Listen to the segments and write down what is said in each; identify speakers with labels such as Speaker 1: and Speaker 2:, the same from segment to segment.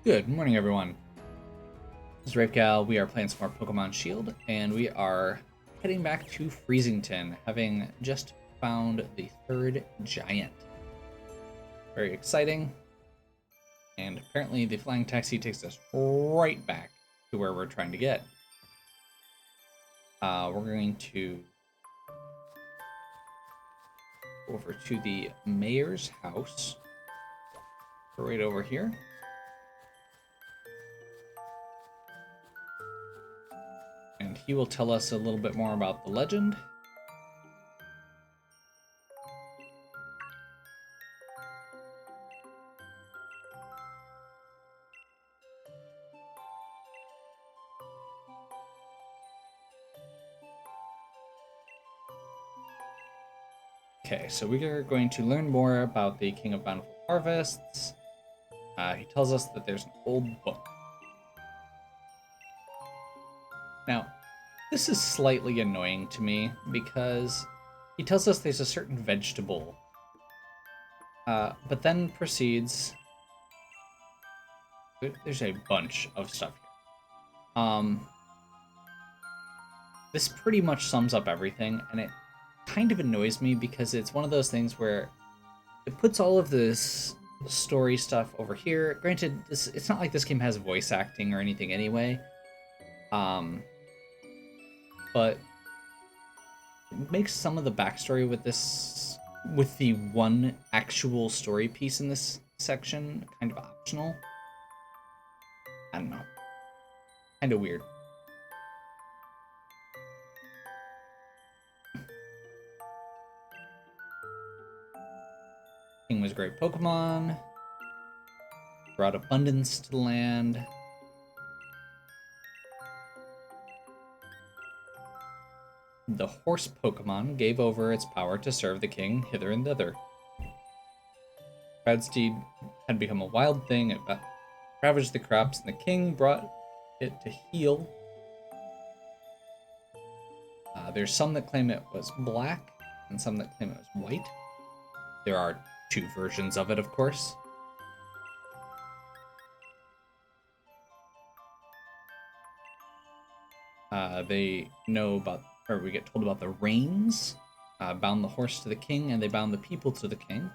Speaker 1: Good morning, everyone. This is Ravegal. We are playing some more Pokemon Shield, and we are heading back to Freezington, having just found the third giant. Very exciting. And apparently the flying taxi takes us right back to where we're trying to get. We're going to go over to the mayor's house. Right over here. And he will tell us a little bit more about the legend. Okay, so we are going to learn more about the King of Bountiful Harvests. He tells us that there's an old book. Now, this is slightly annoying to me because he tells us there's a certain vegetable, but then proceeds. There's a bunch of stuff here. This pretty much sums up everything, and it kind of annoys me because it's one of those things where it puts all of this story stuff over here. Granted, it's not like this game has voice acting or anything anyway. But it makes some of the backstory with the one actual story piece in this section, kind of optional. I don't know. Kind of weird. King was a great Pokemon. Brought abundance to the land. The horse Pokemon gave over its power to serve the king hither and thither. Bradsteed had become a wild thing. It ravaged the crops, and the king brought it to heal. There's some that claim it was black, and some that claim it was white. There are two versions of it, of course. They know about, or we get told about the reins. Bound the horse to the king, and they bound the people to the king.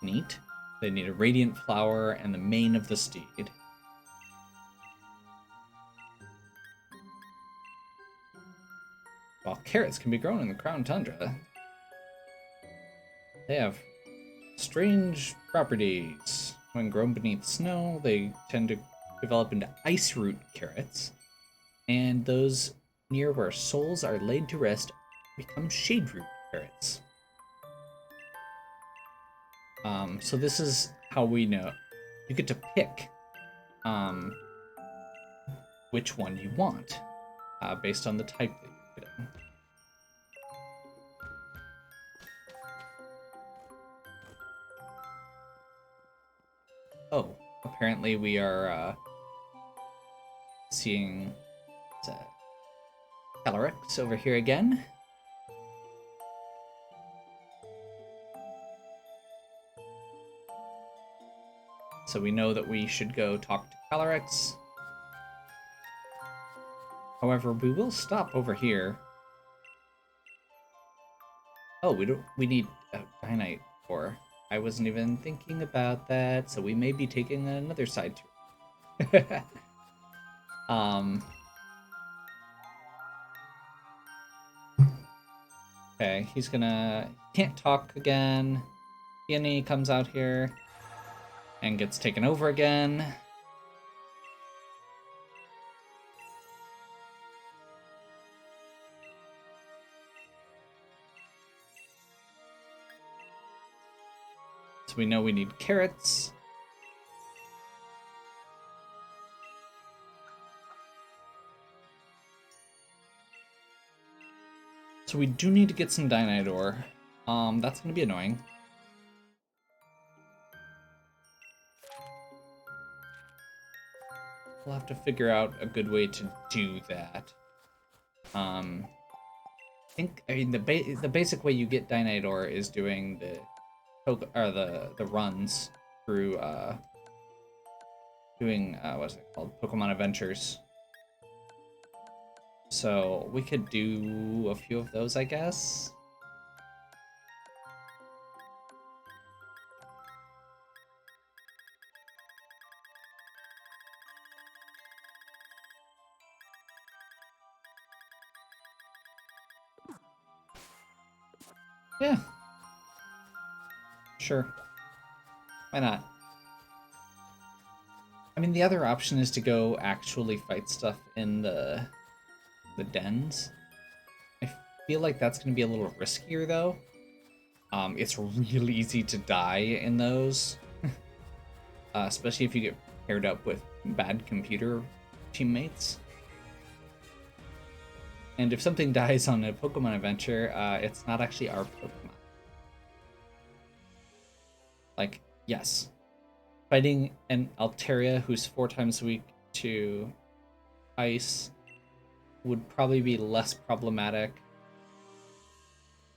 Speaker 1: Neat. They need a radiant flower and the mane of the steed. While carrots can be grown in the Crown Tundra, they have strange properties. When grown beneath snow, they tend to develop into ice root carrots, and those near where souls are laid to rest become shade root carrots. So this is how we know. You get to pick which one you want based on the type that you put in. Oh, apparently we are seeing Calyrex over here again. So we know that we should go talk to Calyrex. However, we will stop over here. Oh, we need Dynite ore. I wasn't even thinking about that, so we may be taking another side tour. Okay, can't talk again. Peony comes out here and gets taken over again. So we know we need carrots. So we do need to get some Dynite ore. That's going to be annoying. We'll have to figure out a good way to do that. I mean the basic way you get Dynite ore is doing the runs through doing what's it called? Pokemon Adventures. So we could do a few of those, I guess. Yeah. Sure. Why not? I mean, the other option is to go actually fight stuff in the dens. I feel like that's going to be a little riskier, though. It's really easy to die in those, especially if you get paired up with bad computer teammates. And if something dies on a Pokemon adventure, it's not actually our Pokemon. Like, yes, fighting an Altaria who's 4 times weak to ice would probably be less problematic.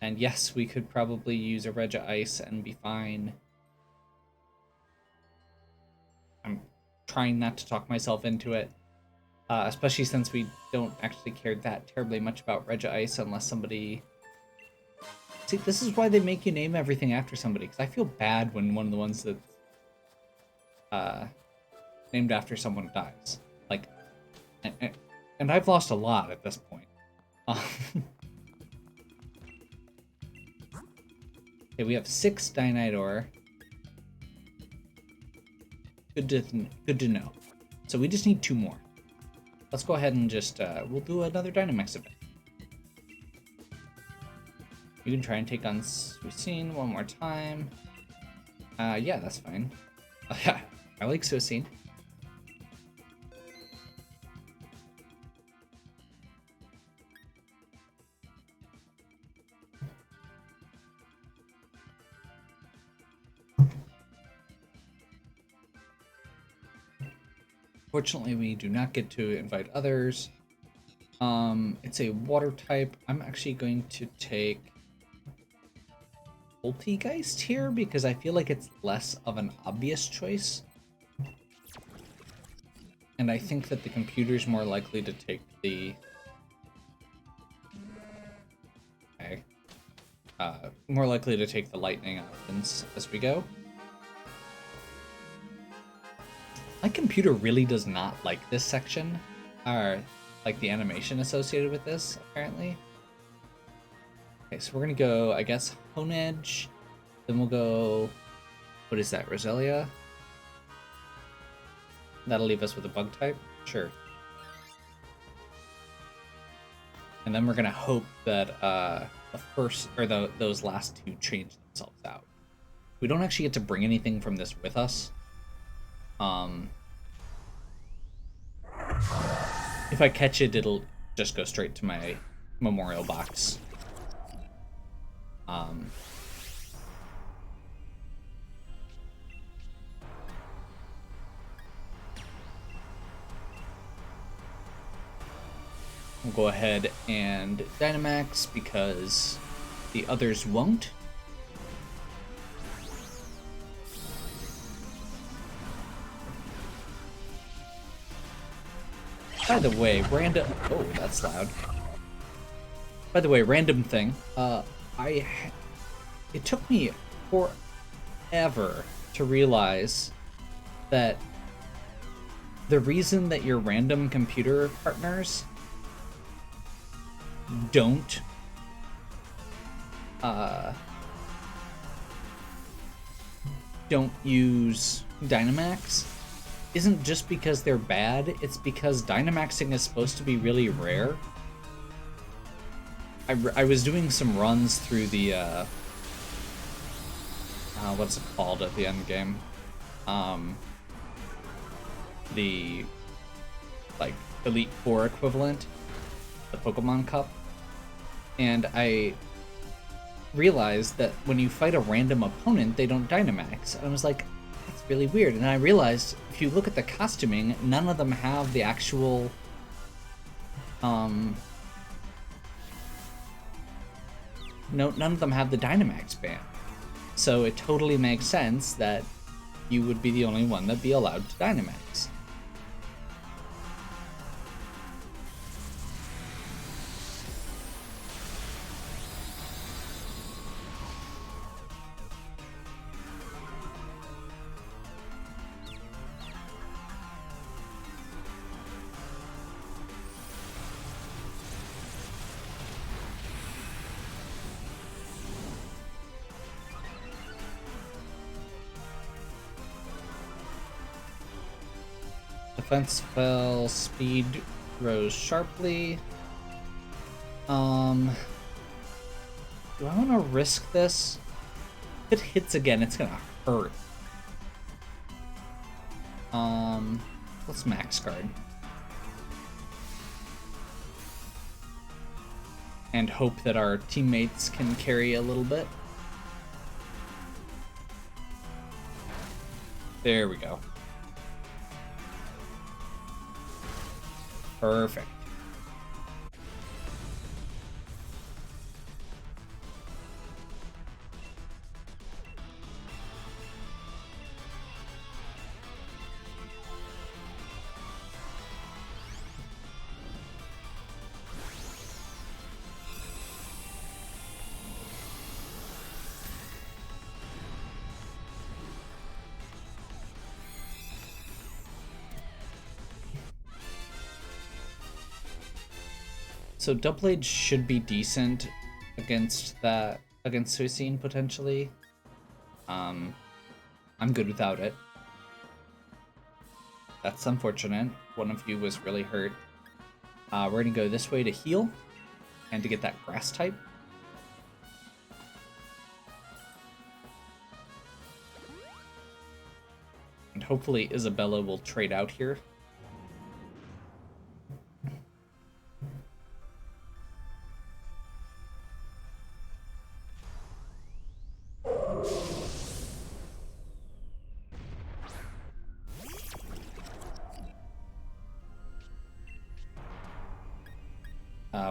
Speaker 1: And yes, we could probably use a Regice and be fine. I'm trying not to talk myself into it, especially since we don't actually care that terribly much about Regice unless somebody... See, this is why they make you name everything after somebody, because I feel bad when one of the ones that's named after someone dies. Like, and I've lost a lot at this point. Okay, we have 6 Dynidor. Good to know. So we just need 2 more. Let's go ahead and just we'll do another Dynamax event. You can try and take on Suicune one more time. Yeah, that's fine. I like Suicune. Fortunately, we do not get to invite others. It's a water type. I'm actually going to take Poltegeist here because I feel like it's less of an obvious choice. And I think that the computer's more likely to take the... Okay. More likely to take the lightning options as we go. My computer really does not like this section, or like the animation associated with this, apparently. Okay, so we're gonna go, I guess, Honedge, then we'll go, what is that, Roselia? That'll leave us with a bug type? Sure. And then we're gonna hope that the first, or those last 2 change themselves out. We don't actually get to bring anything from this with us. If I catch it, it'll just go straight to my memorial box. We'll go ahead and Dynamax because the others won't. By the way, random... Oh, that's loud. By the way, random thing. It took me forever to realize that the reason that your random computer partners don't use Dynamax isn't just because they're bad, it's because Dynamaxing is supposed to be really rare. I was doing some runs through the, what's it called at the end game? The, like, Elite Four equivalent, the Pokemon Cup. And I realized that when you fight a random opponent, they don't Dynamax. And I was like, that's really weird. And I realized if you look at the costuming, none of them have the actual none of them have the Dynamax band. So it totally makes sense that you would be the only one that'd be allowed to Dynamax. defense fell, speed rose sharply. Do I want to risk this? If it hits again, it's gonna hurt. Let's max guard. And hope that our teammates can carry a little bit. There we go. Perfect. So Doublade should be decent against Suicine potentially. I'm good without it. That's unfortunate. One of you was really hurt. We're gonna go this way to heal and to get that grass type. And hopefully Isabella will trade out here.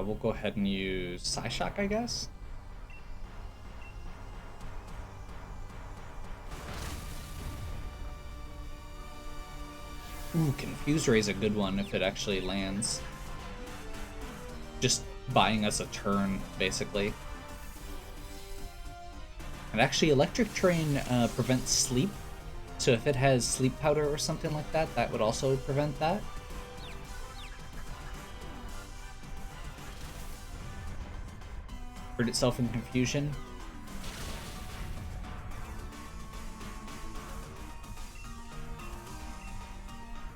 Speaker 1: We'll go ahead and use Psyshock, I guess. Ooh, Confuse Ray is a good one if it actually lands. Just buying us a turn, basically. And actually, Electric Train prevents sleep. So if it has sleep powder or something like that, that would also prevent that. Hurt itself in confusion.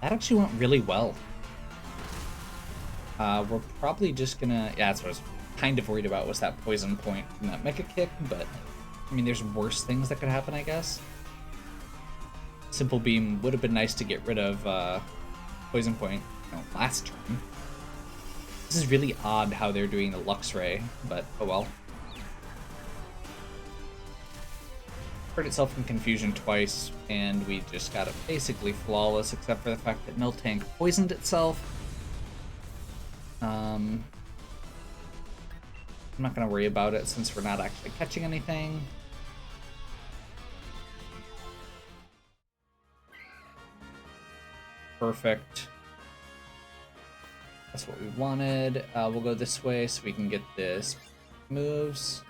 Speaker 1: That actually went really well. We're probably just gonna... Yeah, that's what I was kind of worried about, was that poison point from that Mecha Kick, but... I mean, there's worse things that could happen, I guess. Simple Beam would have been nice to get rid of poison point last turn. This is really odd how they're doing the Lux Ray, but oh well. Hurt itself in confusion twice, and we just got it basically flawless, except for the fact that Miltank poisoned itself. I'm not going to worry about it since we're not actually catching anything. Perfect. That's what we wanted. We'll go this way so we can get this moves.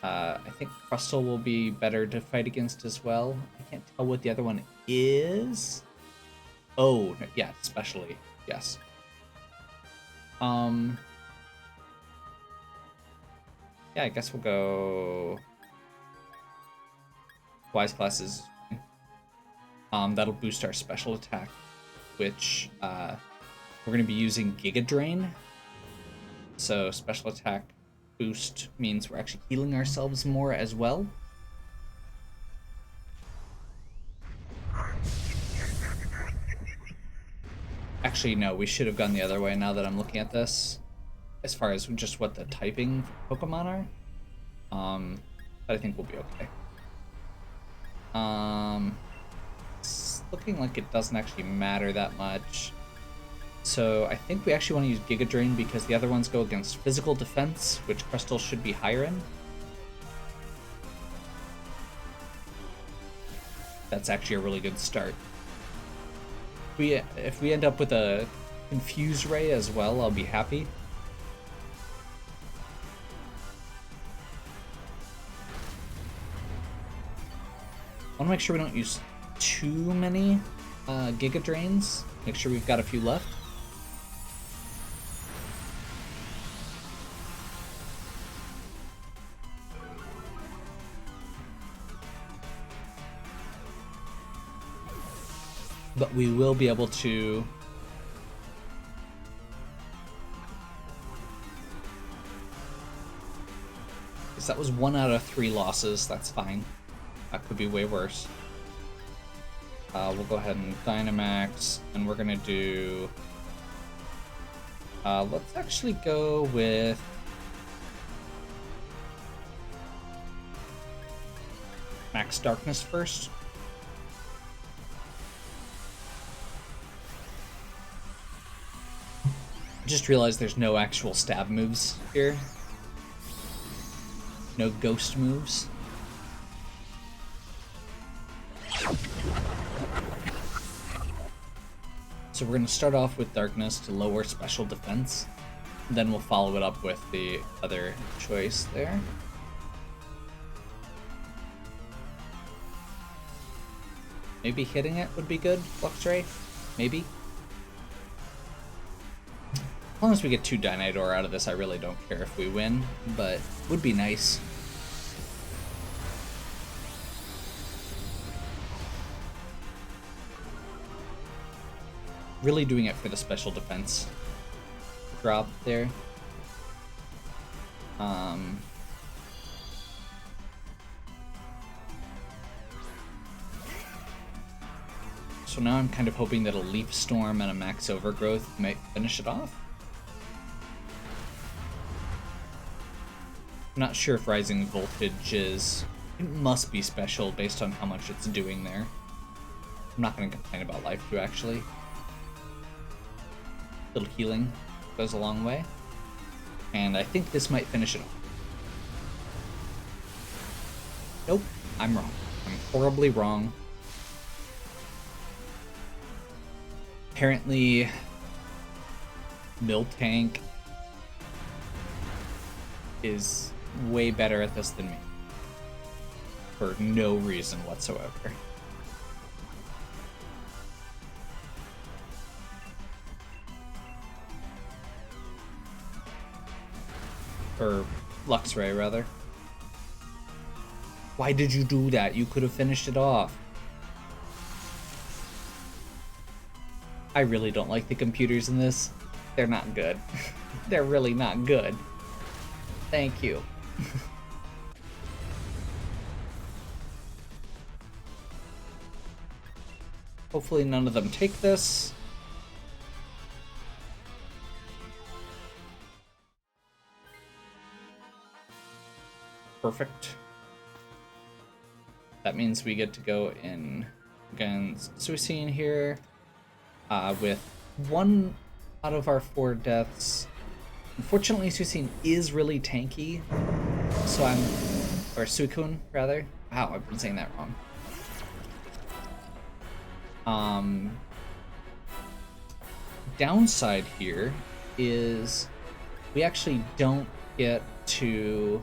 Speaker 1: I think Crustle will be better to fight against as well. I can't tell what the other one is. Oh, yeah, especially. Yes. Yeah, I guess we'll go... Wise Classes. That'll boost our special attack, which we're going to be using Giga Drain. So special attack boost means we're actually healing ourselves more as well. Actually, no, we should have gone the other way now that I'm looking at this. As far as just what the typing Pokemon are. But I think we'll be okay. It's looking like it doesn't actually matter that much. So I think we actually want to use Giga Drain because the other ones go against physical defense, which Crystal should be higher in. That's actually a really good start. If we end up with a Confuse Ray as well, I'll be happy. I want to make sure we don't use too many Giga Drains. Make sure we've got a few left. but we will be able to because that was 1 out of 3 losses. That's fine. That could be way worse. We'll go ahead and Dynamax, and we're gonna do let's actually go with Max Darkness first. Just realized there's no actual stab moves here. No ghost moves. So we're going to start off with Darkness to lower special defense. Then we'll follow it up with the other choice there. Maybe hitting it would be good, Luxray? Maybe? As long as we get 2 Dynador out of this, I really don't care if we win, but would be nice. Really doing it for the special defense drop there. So now I'm kind of hoping that a Leaf Storm and a Max Overgrowth might finish it off. I'm not sure if Rising Voltage is... It must be special based on how much it's doing there. I'm not going to complain about Life 2 actually. Little healing goes a long way. And I think this might finish it off. Nope, I'm wrong. I'm horribly wrong. Apparently, Miltank is way better at this than me. For no reason whatsoever. Or Luxray, rather. Why did you do that? You could have finished it off. I really don't like the computers in this. They're not good. They're really not good. Thank you. Hopefully none of them take this. Perfect. That means we get to go in against Suicune here with 1 out of our 4 deaths. Unfortunately, Suicune is really tanky, so or Suicune, rather. Wow, I've been saying that wrong. Downside here is we actually don't get to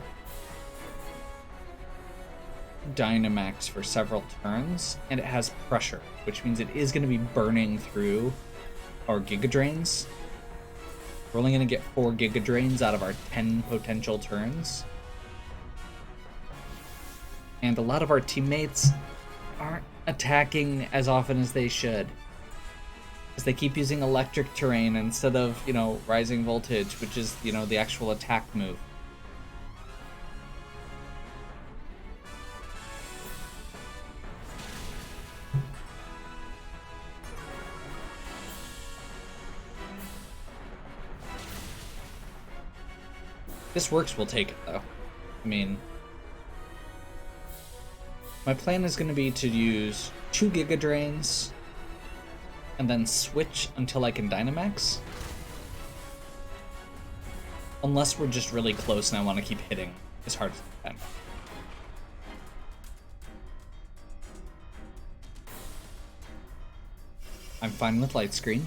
Speaker 1: Dynamax for several turns, and it has pressure, which means it is going to be burning through our Giga Drains. We're only going to get 4 Giga Drains out of our 10 potential turns. And a lot of our teammates aren't attacking as often as they should, because they keep using Electric Terrain instead of, Rising Voltage, which is, the actual attack move. This works, we'll take it, though. I mean, my plan is going to be to use 2 Giga Drains and then switch until I can Dynamax. Unless we're just really close and I want to keep hitting as hard as I can. I'm fine with Light Screen.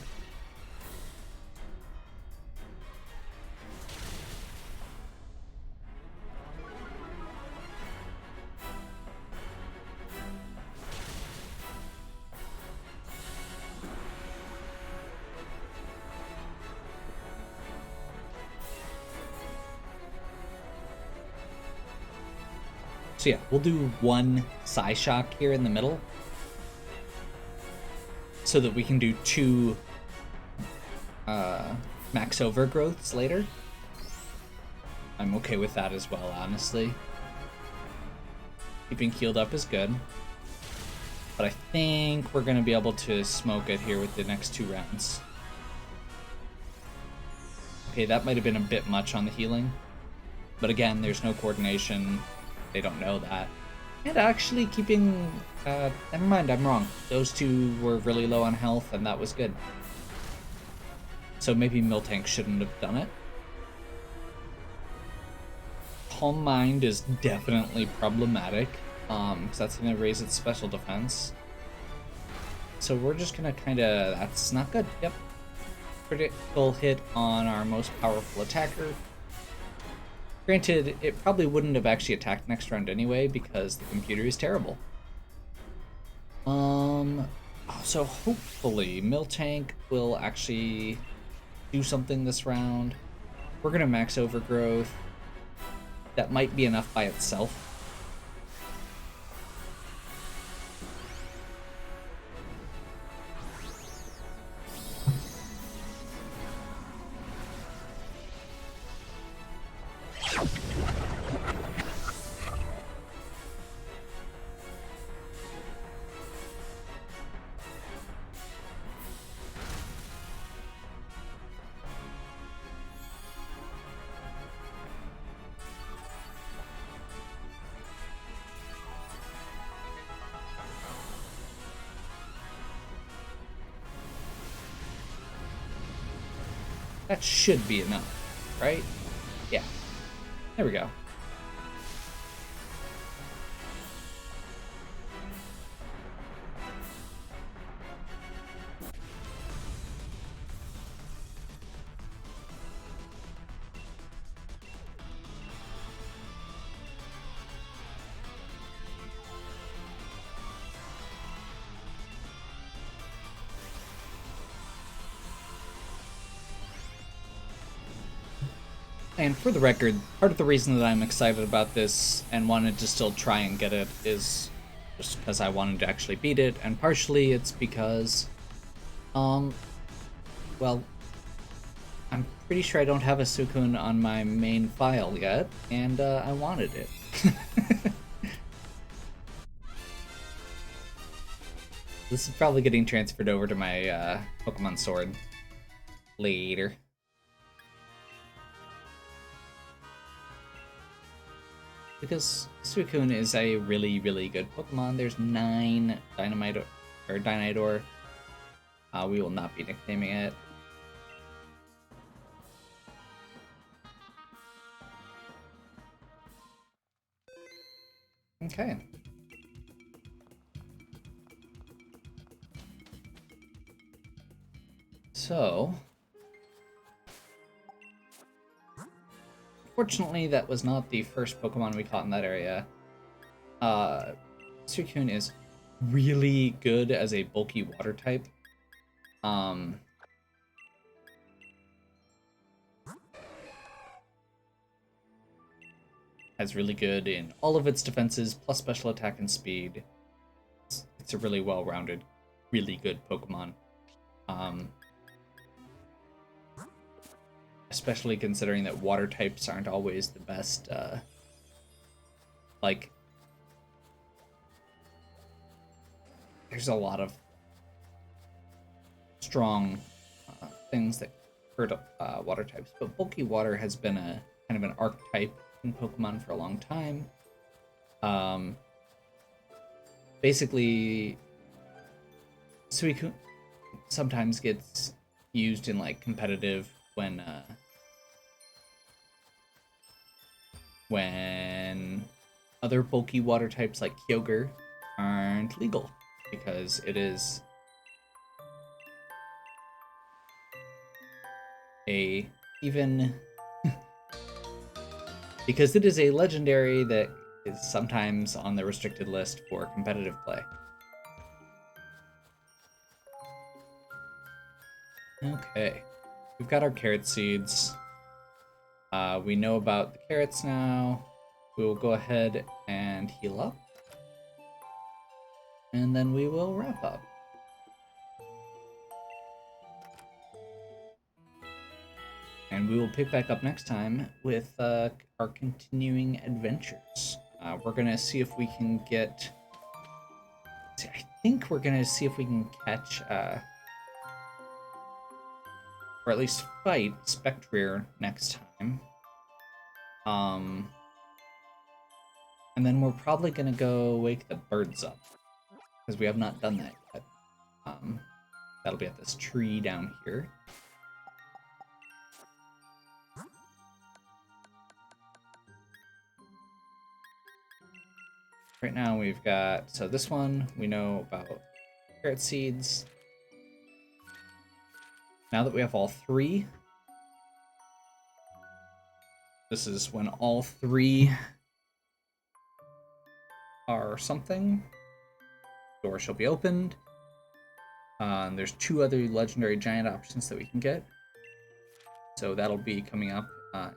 Speaker 1: So yeah, we'll do 1 Psyshock here in the middle. so that we can do 2 max overgrowths later. I'm okay with that as well, honestly. Keeping healed up is good. But I think we're going to be able to smoke it here with the next 2 rounds. Okay, that might have been a bit much on the healing. But again, there's no coordination. They don't know that. And actually keeping... never mind, I'm wrong. Those 2 were really low on health, and that was good. So maybe Miltank shouldn't have done it. Calm Mind is definitely problematic, because that's going to raise its special defense. So we're just going to kind of... That's not good. Yep. Critical hit on our most powerful attacker. Granted, it probably wouldn't have actually attacked next round anyway, because the computer is terrible. So hopefully Miltank will actually do something this round. We're going to max overgrowth. That might be enough by itself. That should be enough, right? Yeah. There we go. And for the record, part of the reason that I'm excited about this and wanted to still try and get it is just because I wanted to actually beat it, and partially it's because, well, I'm pretty sure I don't have a Suicune on my main file yet, and I wanted it. This is probably getting transferred over to my Pokemon Sword later. Because Suicune is a really, really good Pokemon. There's 9 Dynidor. We will not be nicknaming it. Okay. So... Fortunately, that was not the first Pokemon we caught in that area. Suicune is really good as a bulky water type. Has really good in all of its defenses, plus special attack and speed. It's a really well-rounded, really good Pokemon. Especially considering that water types aren't always the best, like, there's a lot of strong things that hurt water types, but bulky water has been a kind of an archetype in Pokemon for a long time. Basically, Suicune sometimes gets used in, like, competitive when other bulky water types like Kyogre aren't legal, because it is because it is a legendary that is sometimes on the restricted list for competitive play. Okay. We've got our carrot seeds. We know about the carrots now. We will go ahead and heal up. And then we will wrap up. And we will pick back up next time with our continuing adventures. We're going to see if we can get... I think we're going to see if we can catch... or at least fight Spectrier next time. And then we're probably going to go wake the birds up, because we have not done that yet. That'll be at this tree down here. Right now we've got, so this one, we know about carrot seeds. Now that we have all three, this is when all three are something. Door shall be opened. There's 2 other legendary giant options that we can get. So that'll be coming up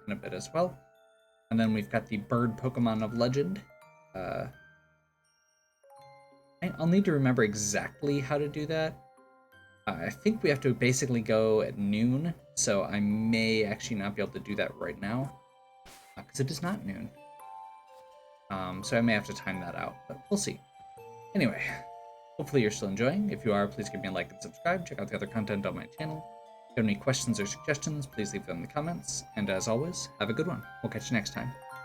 Speaker 1: in a bit as well. And then we've got the bird Pokemon of Legend. I'll need to remember exactly how to do that. I think we have to basically go at noon, so I may actually not be able to do that right now, because it is not noon. So I may have to time that out, but we'll see. Anyway, hopefully you're still enjoying. If you are, please give me a like and subscribe. Check out the other content on my channel. If you have any questions or suggestions, please leave them in the comments. And as always, have a good one. We'll catch you next time.